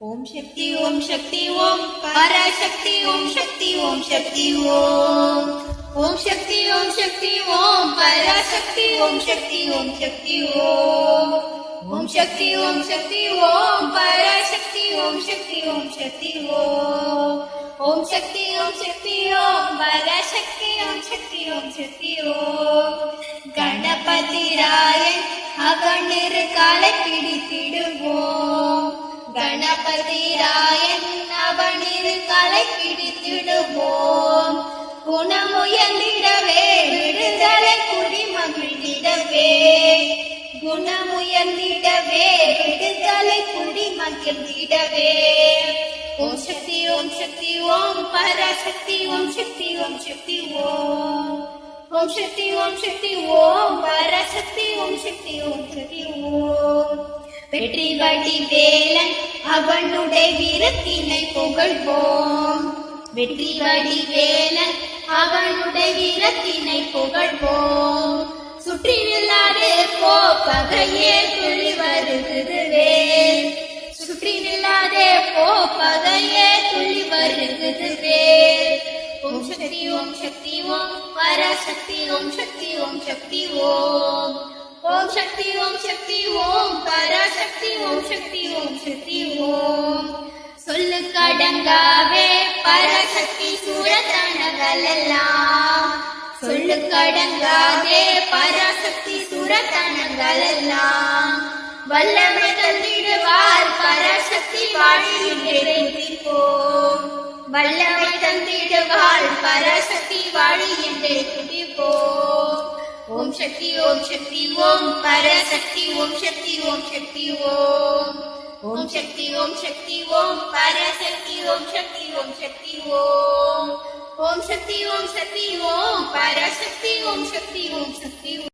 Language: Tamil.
ओम शक्ति ओम शक्ति ओम पराशक्ति ओम शक्ति ओम शक्ति ओम ओम शक्ति ओम शक्ति ओम पराशक्ति ओम शक्ति ओम शक्ति ओम ओम शक्ति ओम शक्ति ओम पराशक्ति ओम शक्ति ओम शक्ति ओम ओम शक्ति ओम शक्ति ओम पराशक्ति ओम शक्ति ओम शक्ति ओम गणपति रायन अगणिर काले पिडितिडुवोम गणपति रायन அவனிரு கலை பிடித்திடுவோம் குணமுயர்ந்திடவே விடுதலை குடி மகிழ்ந்திடவே குணமுயர்ந்திடவே விடுதலை குடி மகிழ்ந்திடவே ஓம் சக்தி ஓம் சக்தி ஓம் பராசக்தி ஓம் சக்தி ஓம் சக்தி ஓம் ஓம் சக்தி ஓம் சக்தி ஓம் பராசக்தி ஓம் சக்தி ஓம் சக்தி ஓம் வெற்றி வடி வேலன் அவனுடைய வீரத்தினை புகழ்வோம் வெற்றி வடி வேலன் அவனுடைய வீரத்தினை புகழ்வோம் சுற்றி நில்லாதே போ பகையே துளி வருகுதுவே சுற்றி நில்லாதே போ பகையே துளி வருகுதுவே ஓம் சக்தி ஓம் சக்தி ஓம் பராசக்தி ஓம் சக்தி ஓம் சக்தி ஓம் ओम शक्ति ओम पराशक्ति ओम शक्ति ओम சொல்லுக்கடங்காவே பராசக்தி சூரத்தனங்களெல்லாம் சொல்லுக்கடங்காதே பராசக்தி சூரத்தனங்களெல்லாம் வல்லமை தந்திடுவார் பராசக்தி வாழியின்றே துதிப்போம் வல்லமை தந்திடுவார் பராசக்தி வாழியின்றே துதிப்போம் ओम शक्ति ओम पराशक्ति ओम शक्ति ओम ओम शक्ति ओम पराशक्ति ओम शक्ति ओम ओम शक्ति ओम पराशक्ति ओम शक्ति ओम